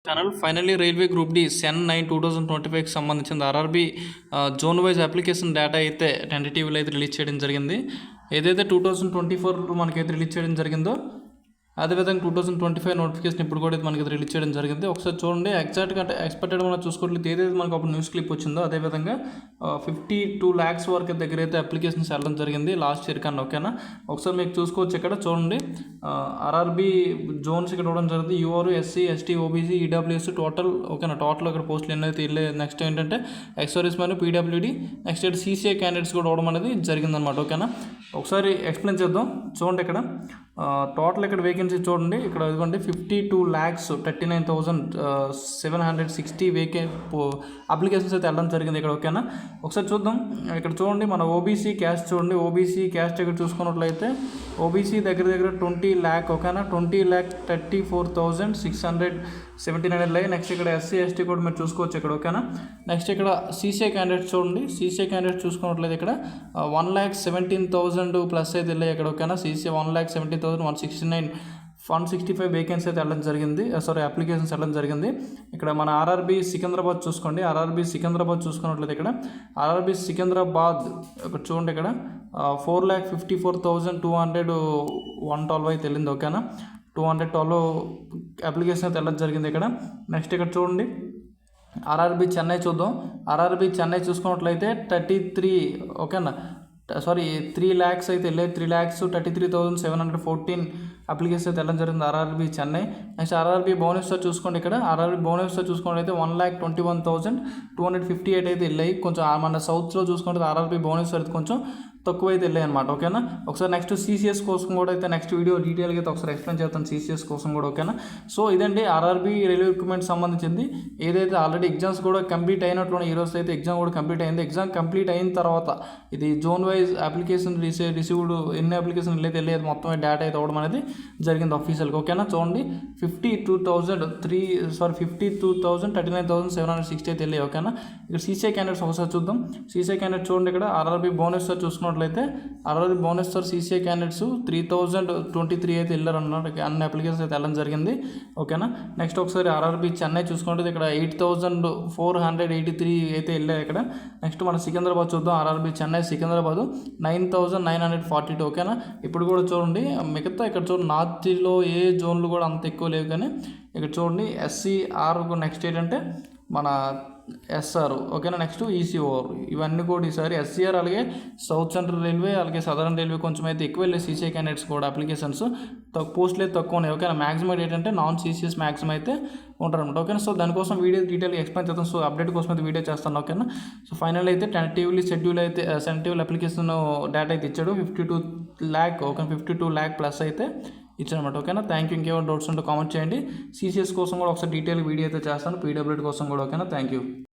Channel finally railway group D CEN 9/2025కి సంబంధించిన RRB zone wise application data అయితే టెంటేటివ్లో అయితే రిలీజ్ చేయడం జరిగింది. ఏదైతే 2024 మనకైతే రిలీజ్ చేయడం జరిగిందో అదేవిధంగా 2025 నోటిఫికేషన్ ఇప్పుడు కూడా మనకి రిలీజ్ చేయడం జరిగింది. ఒకసారి చూడండి, ఎగ్జాక్ట్గా అంటే ఎక్స్పెక్టెడ్ మనం చూసుకోవట్లేదు ఏదైతే మనకు అప్పుడు న్యూస్ క్లిప్ వచ్చిందో అదేవిధంగా 52 lakhs వరకు దగ్గర అయితే అప్లికేషన్స్ వెళ్ళడం జరిగింది లాస్ట్ ఇయర్ కన్నా. ఓకేనా, ఒకసారి మీకు చూసుకోవచ్చు ఇక్కడ చూడండి, ఆర్ఆర్బీ జోన్స్ ఇక్కడ ఇవ్వడం జరిగింది. UR, SC, ST, OBC, EWS total. ఓకేనా, టోటల్ ఇక్కడ పోస్టులు ఎన్నైతే వెళ్ళే. నెక్స్ట్ ఏంటంటే ఎక్స్ఆర్ఎస్ మరియు పీడబ్ల్యూడి, నెక్స్ట్ అయితే సీసీఐ క్యాండిడేట్స్ కూడా ఇవ్వడం అనేది జరిగిందనమాట. ఓకేనా, ఒకసారి ఎక్స్ప్లెయిన్ చేద్దాం. చూడండి ఇక్కడ టోటల్ ఇక్కడ వేకెన్సీ చూడండి, ఇక్కడ ఇదిగోండి 52,39,760 అప్లికేషన్స్ అయితే వెళ్ళడం జరిగింది ఇక్కడ. ఓకేనా, ఒకసారి చూద్దాం. ఇక్కడ చూడండి మన ఓబీసీ క్యాస్ట్ చూడండి, ఓబీసీ క్యాస్ట్ ఇక్కడ చూసుకున్నట్లయితే ఓబీసీ దగ్గర 20 lakh. ఓకేనా, 20,34,679 నెక్స్ట్ ఇక్కడ ఎస్సీ ఎస్టీ కూడా మీరు చూసుకోవచ్చు ఇక్కడ. ఓకేనా, నెక్స్ట్ ఇక్కడ సీసీఐ క్యాండిడేట్స్ చూడండి, సీసీఐ క్యాండిడేట్స్ చూసుకున్నట్లయితే ఇక్కడ 1,17,000 ప్లస్ అయితే వెళ్ళాయి ఇక్కడ. ఓకేనా, సీసీఐ 1,17,165 వేకెన్సీ అయితే వెళ్ళడం జరిగింది. అప్లికేషన్స్ వెళ్ళడం జరిగింది. ఇక్కడ మన ఆర్ఆర్బీ సికింద్రాబాద్ చూసుకోండి, ఆర్ఆర్బీ సికింద్రాబాద్ చూసుకున్నట్లయితే ఇక్కడ ఆర్ఆర్బీ సికింద్రాబాద్ ఇక్కడ చూడండి, ఇక్కడ 4,54,212 అయితే వెళ్ళింది. ఓకేనా, 212 అప్లికేషన్ అయితే వెళ్ళడం జరిగింది ఇక్కడ. నెక్స్ట్ ఇక్కడ చూడండి ఆర్ఆర్బీ చెన్నై చూద్దాం. ఆర్ఆర్బీ చెన్నై చూసుకున్నట్లయితే 33. ఓకేనా, 3 lakhs అయితే వెళ్ళాయి. 3,33,714 అప్లికేషన్ అయితే వెళ్ళడం జరిగింది RRB Chennai. Next RRB Bhubaneswar చూసుకోండి, ఇక్కడ ఆర్ఆర్బీ భువనేశ్వర్ చూసుకున్నట్లయితే 1,21,258 అయితే వెళ్ళాయి. కొంచెం మన సౌత్లో చూసుకుంటే ఆర్ఆర్బీ భువనేశ్వర్ అయితే కొంచెం తక్కువ అయితే వెళ్ళాయి అనమాట. ఓకేనా, ఒకసారి నెక్స్ట్ సీసీఎస్ కోసం కూడా అయితే నెక్స్ట్ వీడియో డీటెయిల్గా అయితే ఒకసారి ఎక్స్ప్లెయిన్ చేస్తాను సీసీఎస్ కోసం కూడా. ఓకేనా, సో ఇదండి ఆర్ఆర్బీ రైల్వే రిక్రూట్మెంట్ సంబంధించింది. ఏదైతే ఆల్రెడీ ఎగ్జామ్స్ కూడా కంప్లీట్ అయినట్లు ఈ రోజు అయితే ఎగ్జామ్ కూడా కంప్లీట్ అయింది. ఎగ్జామ్ కంప్లీట్ అయిన తర్వాత ఇది జోన్ వైజ్ అప్లికేషన్ రిసీవ్డ్ ఎన్ని అప్లికేషన్ అయితే వెళ్ళేది మొత్తం డేటా అయితే అవ్వడం అనేది జరిగింది అఫీషియల్గా. ఓకేనా, చూడండి 52,39,760 అయితే వెళ్ళాయి. ఓకేనా, ఇక్కడ సీసీఐ క్యాండిడేట్స్ ఒకసారి చూద్దాం. సీసీఐ క్యాండిడేట్స్ చూడండి, ఇక్కడ ఆర్ఆర్బీ భువనేశ్వర్ చూసుకున్నట్లయితే ఆర్ఆర్బీ భువనేశ్వర్ సీసీఐ క్యాండిడేట్స్ 3,023 అయితే వెళ్ళారు అన్నమాట. అన్ని అప్లికేషన్స్ అయితే వెళ్ళడం జరిగింది. ఓకేనా, నెక్స్ట్ ఒకసారి ఆర్ఆర్బీ చెన్నై చూసుకుంటే ఇక్కడ 8,483 అయితే వెళ్ళాయి ఇక్కడ. నెక్స్ట్ మన సికింద్రాబాద్ చూద్దాం. ఆర్ఆర్బీ చెన్నై సికింద్రాబాద్ 9,942. ఓకేనా, ఇప్పుడు కూడా చూడండి మిగతా ఇక్కడ చూడండి నార్త్లో ఏ జోన్లు కూడా అంత ఎక్కువ లేవు, కానీ ఇక్కడ చూడండి ఎస్సీఆర్ నెక్స్ట్ ఏంటంటే మన ఎస్ఆర్. ఓకేనా, నెక్స్ట్ ఈసీఓఆర్ ఇవన్నీ కూడా ఈసారి ఎస్సీఆర్ అలాగే సౌత్ సెంట్రల్ రైల్వే అలాగే సదరన్ రైల్వే కొంచెం అయితే ఎక్కువ వెళ్ళే సీసీఐ క్యాండిడేట్స్ కూడా అప్లికేషన్స్ పోస్టులు అయితే తక్కువ ఉన్నాయి. ఓకేనా, మ్యాక్సిమం ఏంటంటే నాన్ సీసీఎస్ మ్యాక్సిమం అయితే ఉంటారనమాట. ఓకేనా, సో దానికోసం వీడియో డీటెయిల్గా ఎక్స్ప్లెయిన్ చేస్తాను. సో అప్డేట్ కోసం అయితే వీడియో చేస్తాను. ఓకేనా, సో ఫైనల్ అయితే టెంటేటివ్ అప్లికేషన్ డేటా అయితే ఇచ్చాడు 52 lakh. ఓకే, 52 lakh ప్లస్ అయితే ఇచ్చానమాట. ఓకేనా, థ్యాంక్ యూ. ఇంకేమైనా డౌట్స్ ఉంటే కామెంట్ చేయండి. సీసీఎస్ కోసం కూడా ఒకసారి డీటెయిల్ వీడియో అయితే చేస్తాను, పీడబ్ల్యూడి కోసం కూడా. ఓకేనా, థ్యాంక్ యూ.